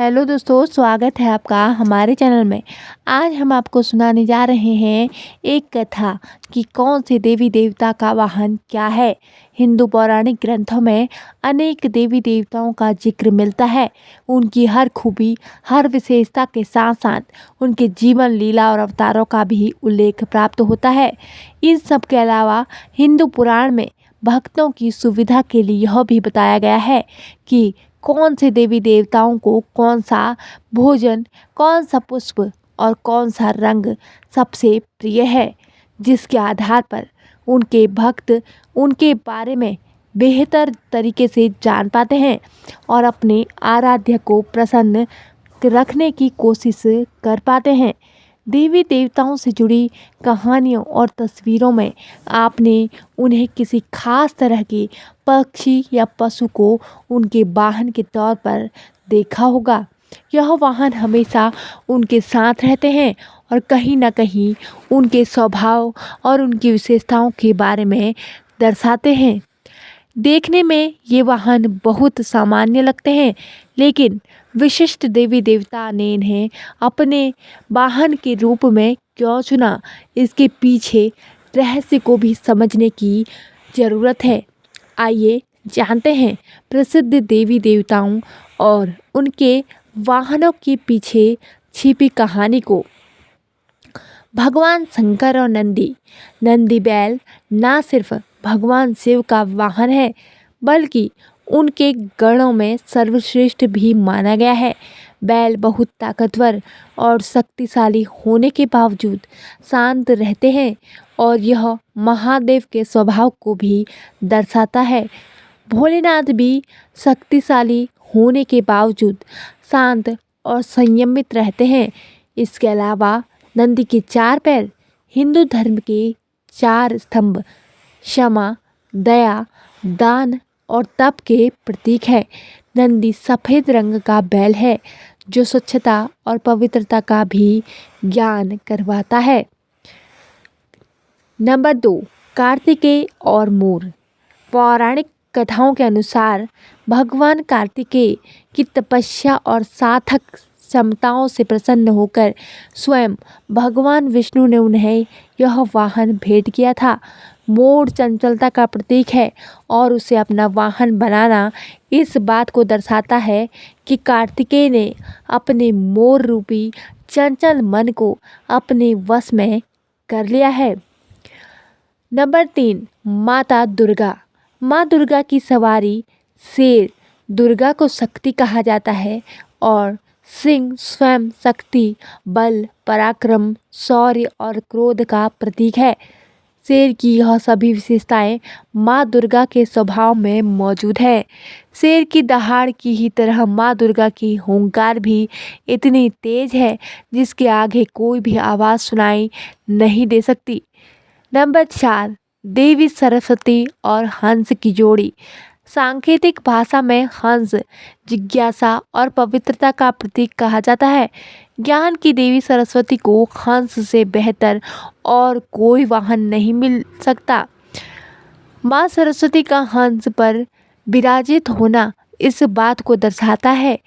Hello दोस्तों, स्वागत है आपका हमारे चैनल में। आज हम आपको सुनाने जा रहे हैं एक कथा कि कौन से देवी देवता का वाहन क्या है। हिंदू पौराणिक ग्रंथों में अनेक देवी देवताओं का जिक्र मिलता है। उनकी हर खूबी, हर विशेषता के साथ साथ उनके जीवन लीला और अवतारों का भी उल्लेख प्राप्त होता है। इन सब के अलावा हिंदू पुराण में भक्तों की सुविधा के लिए यह भी बताया गया है कि कौन से देवी देवताओं को कौन सा भोजन, कौन सा पुष्प और कौन सा रंग सबसे प्रिय है, जिसके आधार पर उनके भक्त उनके बारे में बेहतर तरीके से जान पाते हैं और अपने आराध्य को प्रसन्न रखने की कोशिश कर पाते हैं। देवी देवताओं से जुड़ी कहानियों और तस्वीरों में आपने उन्हें किसी खास तरह के पक्षी या पशु को उनके वाहन के तौर पर देखा होगा। यह वाहन हमेशा उनके साथ रहते हैं और कहीं ना कहीं उनके स्वभाव और उनकी विशेषताओं के बारे में दर्शाते हैं। देखने में ये वाहन बहुत सामान्य लगते हैं, लेकिन विशिष्ट देवी देवता ने इन्हें अपने वाहन के रूप में क्यों चुना, इसके पीछे रहस्य को भी समझने की ज़रूरत है। आइए जानते हैं प्रसिद्ध देवी देवताओं और उनके वाहनों के पीछे छिपी कहानी को। भगवान शंकर और नंदी बैल ना सिर्फ भगवान शिव का वाहन है, बल्कि उनके गणों में सर्वश्रेष्ठ भी माना गया है। बैल बहुत ताकतवर और शक्तिशाली होने के बावजूद शांत रहते हैं और यह महादेव के स्वभाव को भी दर्शाता है। भोलेनाथ भी शक्तिशाली होने के बावजूद शांत और संयमित रहते हैं। इसके अलावा नंदी के 4 पैर हिंदू धर्म के 4 स्तंभ क्षमा, दया, दान और तप के प्रतीक है। नंदी सफ़ेद रंग का बैल है जो स्वच्छता और पवित्रता का भी ज्ञान करवाता है। नंबर 2, कार्तिकेय और मोर। पौराणिक कथाओं के अनुसार भगवान कार्तिकेय की तपस्या और सार्थक क्षमताओं से प्रसन्न होकर स्वयं भगवान विष्णु ने उन्हें यह वाहन भेंट किया था। मोर चंचलता का प्रतीक है और उसे अपना वाहन बनाना इस बात को दर्शाता है कि कार्तिकेय ने अपने मोर रूपी चंचल मन को अपने वश में कर लिया है। नंबर 3, माता दुर्गा। माँ दुर्गा की सवारी शेर, दुर्गा को शक्ति कहा जाता है और सिंह स्वयं शक्ति, बल, पराक्रम, शौर्य और क्रोध का प्रतीक है। शेर की यह सभी विशेषताएं माँ दुर्गा के स्वभाव में मौजूद है। शेर की दहाड़ की ही तरह माँ दुर्गा की हुंकार भी इतनी तेज है जिसके आगे कोई भी आवाज़ सुनाई नहीं दे सकती। नंबर 4, देवी सरस्वती और हंस की जोड़ी। सांकेतिक भाषा में हंस जिज्ञासा और पवित्रता का प्रतीक कहा जाता है। ज्ञान की देवी सरस्वती को हंस से बेहतर और कोई वाहन नहीं मिल सकता। माँ सरस्वती का हंस पर विराजित होना इस बात को दर्शाता है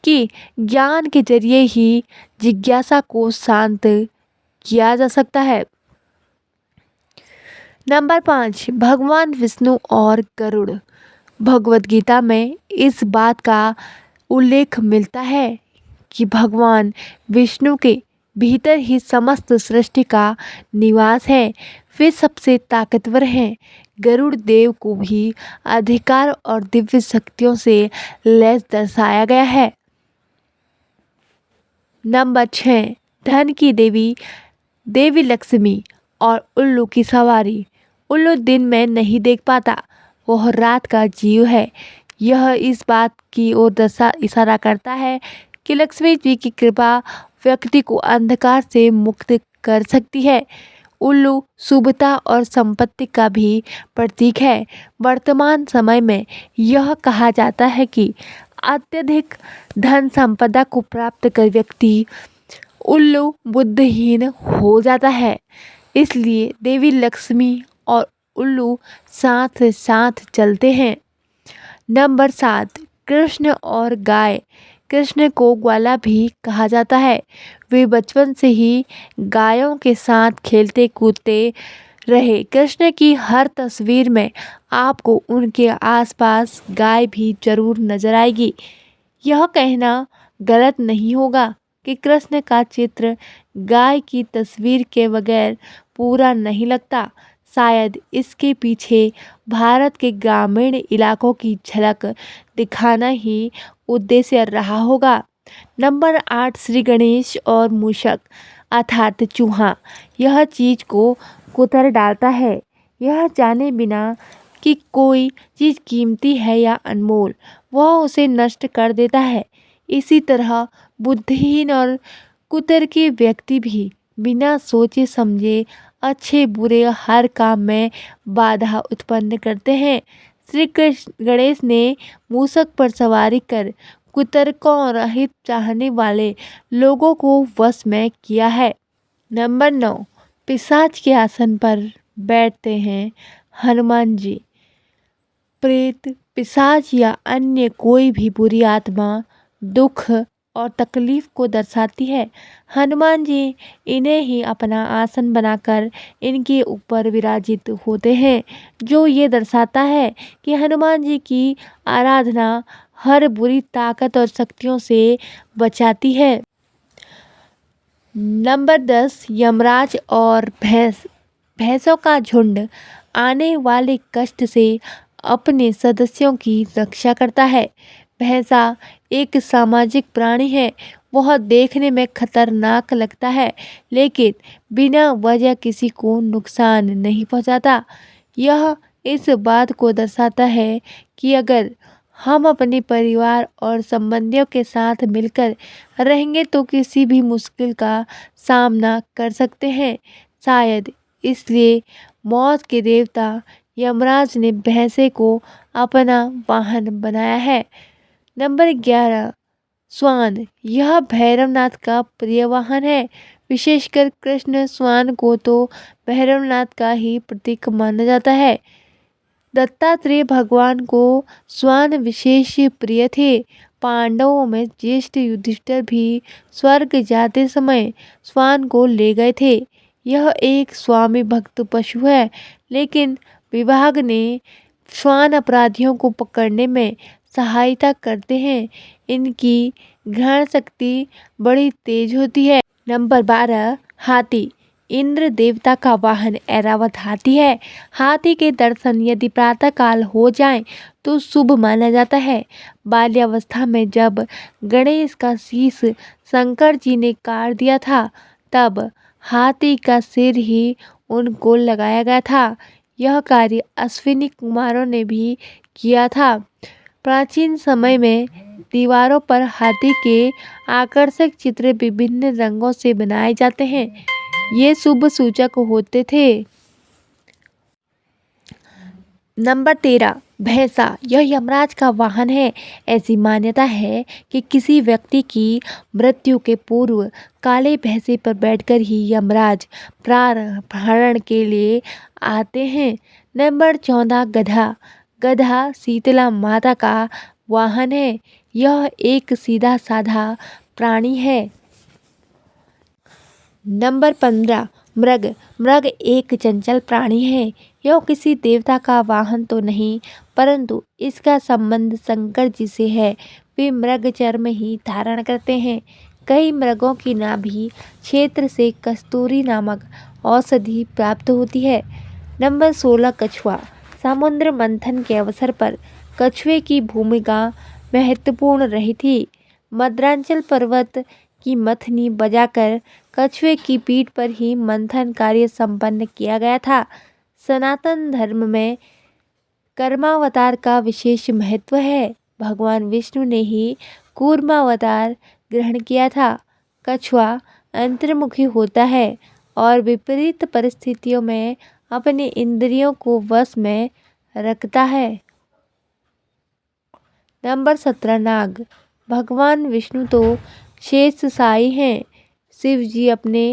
कि ज्ञान के जरिए ही जिज्ञासा को शांत किया जा सकता है। नंबर 5, भगवान विष्णु और गरुड़। भगवद गीता में इस बात का उल्लेख मिलता है कि भगवान विष्णु के भीतर ही समस्त सृष्टि का निवास है। वे सबसे ताकतवर हैं। गरुड़ देव को भी अधिकार और दिव्य शक्तियों से लैस दर्शाया गया है। नंबर 6, धन की देवी लक्ष्मी और उल्लू की सवारी। उल्लू दिन में नहीं देख पाता, वह रात का जीव है। यह इस बात की ओर इशारा करता है कि लक्ष्मी जी की कृपा व्यक्ति को अंधकार से मुक्त कर सकती है। उल्लू शुभता और संपत्ति का भी प्रतीक है। वर्तमान समय में यह कहा जाता है कि अत्यधिक धन संपदा को प्राप्त कर व्यक्ति उल्लू बुद्धिहीन हो जाता है। इसलिए देवी लक्ष्मी और उल्लू साथ साथ चलते हैं। नंबर 7, कृष्ण और गाय। कृष्ण को ग्वाला भी कहा जाता है। वे बचपन से ही गायों के साथ खेलते कूदते रहे। कृष्ण की हर तस्वीर में आपको उनके आसपास गाय भी जरूर नजर आएगी। यह कहना गलत नहीं होगा कि कृष्ण का चित्र गाय की तस्वीर के बगैर पूरा नहीं लगता। शायद इसके पीछे भारत के ग्रामीण इलाकों की झलक दिखाना ही उद्देश्य रहा होगा। नंबर 8, श्री गणेश और मूषक अर्थात चूहा यह चीज को कुतर डालता है। यह जाने बिना कि कोई चीज कीमती है या अनमोल, वह उसे नष्ट कर देता है। इसी तरह बुद्धिहीन और कुतर्की व्यक्ति भी बिना सोचे समझे अच्छे बुरे हर काम में बाधा उत्पन्न करते हैं। श्री कृष्ण गणेश ने मूषक पर सवारी कर कुतर्कों और अहित चाहने वाले लोगों को वश में किया है। नंबर 9, पिशाच के आसन पर बैठते हैं हनुमान जी। प्रेत, पिशाच या अन्य कोई भी बुरी आत्मा दुख और तकलीफ को दर्शाती है। हनुमान जी इन्हें ही अपना आसन बनाकर इनके ऊपर विराजित होते हैं, जो ये दर्शाता है कि हनुमान जी की आराधना हर बुरी ताकत और शक्तियों से बचाती है। नंबर 10, यमराज और भैंसों का झुंड आने वाले कष्ट से अपने सदस्यों की रक्षा करता है। भैंसा एक सामाजिक प्राणी है। वह देखने में खतरनाक लगता है, लेकिन बिना वजह किसी को नुकसान नहीं पहुंचाता। यह इस बात को दर्शाता है कि अगर हम अपने परिवार और संबंधियों के साथ मिलकर रहेंगे तो किसी भी मुश्किल का सामना कर सकते हैं। शायद इसलिए मौत के देवता यमराज ने भैंसे को अपना वाहन बनाया है। नंबर 11, स्वान यह भैरवनाथ का प्रिय वाहन है। विशेषकर कृष्ण स्वान को तो भैरवनाथ का ही प्रतीक माना जाता है। दत्तात्रेय भगवान को स्वान विशेष प्रिय थे। पांडवों में ज्येष्ठ युधिष्ठिर भी स्वर्ग जाते समय स्वान को ले गए थे। यह एक स्वामी भक्त पशु है, लेकिन विभाग ने श्वान अपराधियों को पकड़ने में सहायता करते हैं। इनकी ग्रहण शक्ति बड़ी तेज होती है। नंबर 12, हाथी इंद्र देवता का वाहन ऐरावत हाथी है। हाथी के दर्शन यदि प्रातःकाल हो जाएं तो शुभ माना जाता है। बाल्यावस्था में जब गणेश का शीश शंकर जी ने काट दिया था, तब हाथी का सिर ही उनको लगाया गया था। यह कार्य अश्विनी कुमारों ने भी किया था। प्राचीन समय में दीवारों पर हाथी के आकर्षक चित्र विभिन्न रंगों से बनाए जाते हैं। ये शुभ सूचक होते थे। नंबर 13, भैंसा यह यमराज का वाहन है। ऐसी मान्यता है कि किसी व्यक्ति की मृत्यु के पूर्व काले भैंसे पर बैठकर ही यमराज प्राण के लिए आते हैं। नंबर 14, गधा गधा शीतला माता का वाहन है। यह एक सीधा साधा प्राणी है। नंबर 15, मृग मृग एक चंचल प्राणी है। यह किसी देवता का वाहन तो नहीं, परंतु इसका संबंध शंकर जी से है। वे मृग चर्म ही धारण करते हैं। कई मृगों की नाभि क्षेत्र से कस्तूरी नामक औषधि प्राप्त होती है। नंबर 16, कछुआ समुद्र मंथन के अवसर पर कछुए की भूमिका महत्वपूर्ण रही थी। मद्रांचल पर्वत की मथनी बजाकर कछुए की पीठ पर ही मंथन कार्य संपन्न किया गया था। सनातन धर्म में कर्मावतार का विशेष महत्व है। भगवान विष्णु ने ही कूर्मावतार ग्रहण किया था। कछुआ अंतर्मुखी होता है और विपरीत परिस्थितियों में अपने इंद्रियों को वश में रखता है। नंबर 17, नाग भगवान विष्णु तो शेषशायी हैं। शिव जी अपने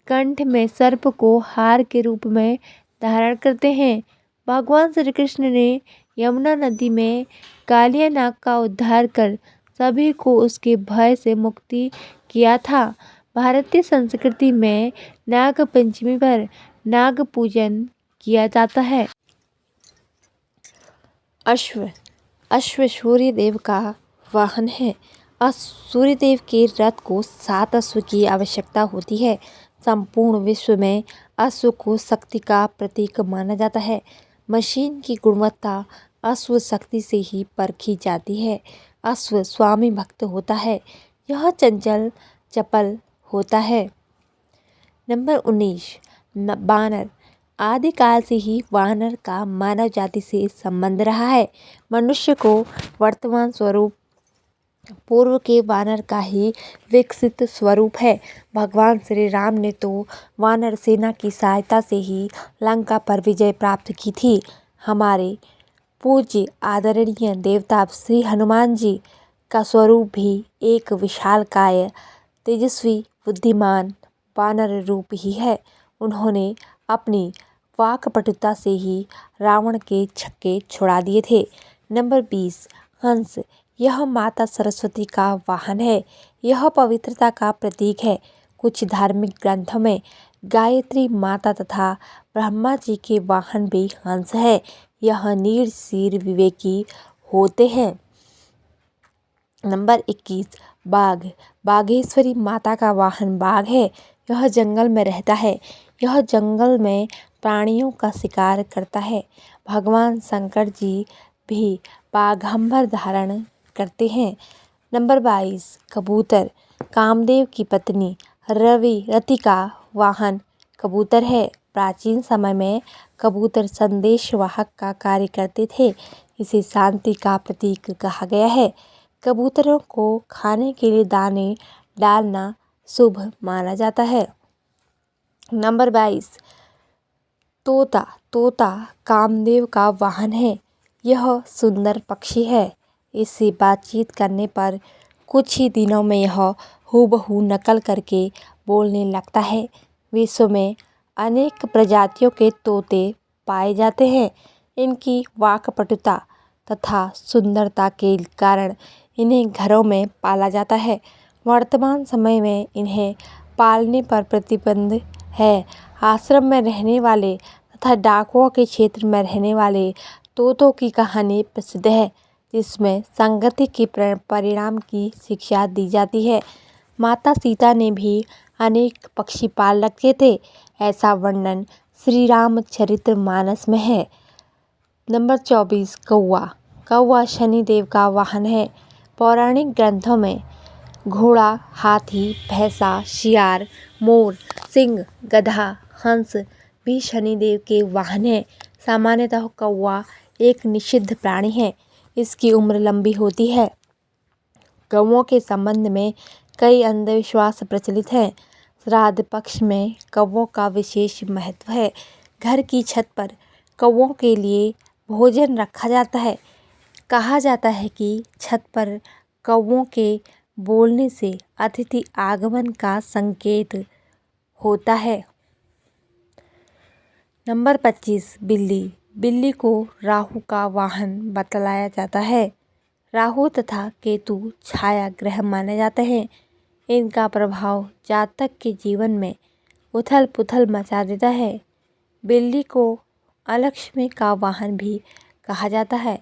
कंठ में सर्प को हार के रूप में धारण करते हैं। भगवान श्री कृष्ण ने यमुना नदी में कालिया नाग का उद्धार कर सभी को उसके भय से मुक्ति किया था। भारतीय संस्कृति में नाग पंचमी पर नाग पूजन किया जाता है। अश्व अश्व सूर्य देव का वाहन है। सूर्य देव के रथ को 7 अश्व की आवश्यकता होती है। संपूर्ण विश्व में अश्व को शक्ति का प्रतीक माना जाता है। मशीन की गुणवत्ता अश्व शक्ति से ही परखी जाती है। अश्व स्वामी भक्त होता है। यह चंचल चपल होता है। नंबर 19 बानर। आदिकाल से ही वानर का मानव जाति से संबंध रहा है। मनुष्य को वर्तमान स्वरूप पूर्व के वानर का ही विकसित स्वरूप है। भगवान श्री राम ने तो वानर सेना की सहायता से ही लंका पर विजय प्राप्त की थी। हमारे पूज्य आदरणीय देवता श्री हनुमान जी का स्वरूप भी एक विशालकाय तेजस्वी बुद्धिमान वानर रूप ही है। उन्होंने अपनी वाकपटुता से ही रावण के छक्के छुड़ा दिए थे। नंबर 20 हंस। यह माता सरस्वती का वाहन है। यह पवित्रता का प्रतीक है। कुछ धार्मिक ग्रंथों में गायत्री माता तथा ब्रह्मा जी के वाहन भी हंस है। यह नीर विवेकी होते हैं। नंबर 21 बाघ। बाघेश्वरी माता का वाहन बाघ है। यह जंगल में रहता है। यह जंगल में प्राणियों का शिकार करता है। भगवान शंकर जी भी बाघंबर धारण करते हैं। नंबर 22 कबूतर। कामदेव की पत्नी रति का वाहन कबूतर है। प्राचीन समय में कबूतर संदेशवाहक का कार्य करते थे। इसे शांति का प्रतीक कहा गया है। कबूतरों को खाने के लिए दाने डालना शुभ माना जाता है। नंबर 22 तोता। तोता कामदेव का वाहन है। यह सुंदर पक्षी है। इससे बातचीत करने पर कुछ ही दिनों में यह हूबहू नकल करके बोलने लगता है। विश्व में अनेक प्रजातियों के तोते पाए जाते हैं। इनकी वाकपटुता तथा सुंदरता के कारण इन्हें घरों में पाला जाता है। वर्तमान समय में इन्हें पालने पर प्रतिबंध है। आश्रम में रहने वाले तथा डाकुओं के क्षेत्र में रहने वाले तोतों की कहानी प्रसिद्ध है, जिसमें संगति के परिणाम की शिक्षा दी जाती है। माता सीता ने भी अनेक पक्षी पाल रखे थे। ऐसा वर्णन श्री रामचरितमानस में है। नंबर 24 कौवा। कौवा शनिदेव का वाहन है। पौराणिक ग्रंथों में घोड़ा, हाथी, भैंसा, शियार, मोर, सिंह, गधा, हंस भी शनिदेव के वाहन हैं। सामान्यतः कौवा एक निषिद्ध प्राणी है। इसकी उम्र लंबी होती है। कौवों के संबंध में कई अंधविश्वास प्रचलित हैं। श्राद्ध पक्ष में कौवों का विशेष महत्व है। घर की छत पर कौवों के लिए भोजन रखा जाता है। कहा जाता है कि छत पर कौवों के बोलने से अतिथि आगमन का संकेत होता है। नंबर 25 बिल्ली। बिल्ली को राहु का वाहन बतलाया जाता है। राहु तथा केतु छाया ग्रह माने जाते हैं। इनका प्रभाव जातक के जीवन में उथल पुथल मचा देता है। बिल्ली को अलक्ष्मी का वाहन भी कहा जाता है।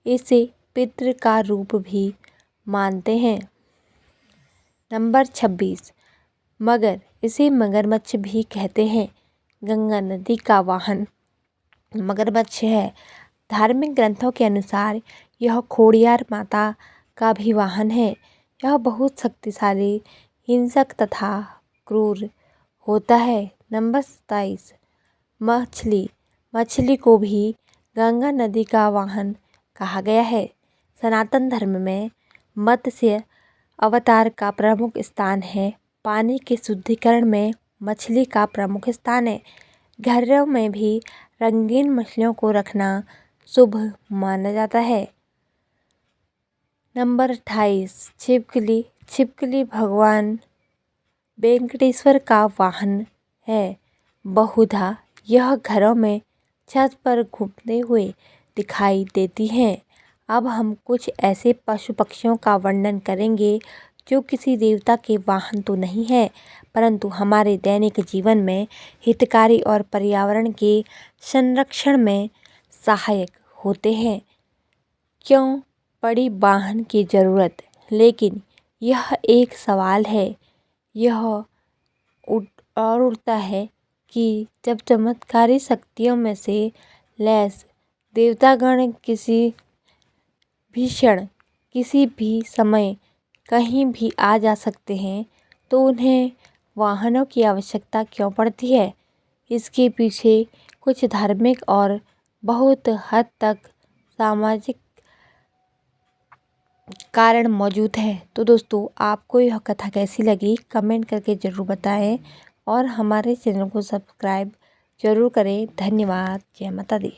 इसे पितृ का रूप भी मानते हैं। नंबर 26 मगर। इसे मगरमच्छ भी कहते हैं। गंगा नदी का वाहन मगरमच्छ है। धार्मिक ग्रंथों के अनुसार यह खोड़ियार माता का भी वाहन है। यह बहुत शक्तिशाली, हिंसक तथा क्रूर होता है। नंबर 27 मछली। मछली को भी गंगा नदी का वाहन कहा गया है। सनातन धर्म में मत्स्य अवतार का प्रमुख स्थान है। पानी के शुद्धिकरण में मछली का प्रमुख स्थान है। घरों में भी रंगीन मछलियों को रखना शुभ माना जाता है। नंबर 28 छिपकली। छिपकली भगवान वेंकटेश्वर का वाहन है। बहुधा यह घरों में छत पर घूमते हुए दिखाई देती हैं। अब हम कुछ ऐसे पशु पक्षियों का वर्णन करेंगे जो किसी देवता के वाहन तो नहीं है, परंतु हमारे दैनिक जीवन में हितकारी और पर्यावरण के संरक्षण में सहायक होते हैं। क्यों पड़ी वाहन की ज़रूरत? लेकिन यह एक सवाल है। यह उठता है कि जब चमत्कारी शक्तियों में से लैस देवतागण किसी भी क्षण, किसी भी समय, कहीं भी आ जा सकते हैं, तो उन्हें वाहनों की आवश्यकता क्यों पड़ती है? इसके पीछे कुछ धार्मिक और बहुत हद तक सामाजिक कारण मौजूद है। तो दोस्तों, आपको यह कथा कैसी लगी कमेंट करके ज़रूर बताएं और हमारे चैनल को सब्सक्राइब जरूर करें। धन्यवाद। जय माता दी।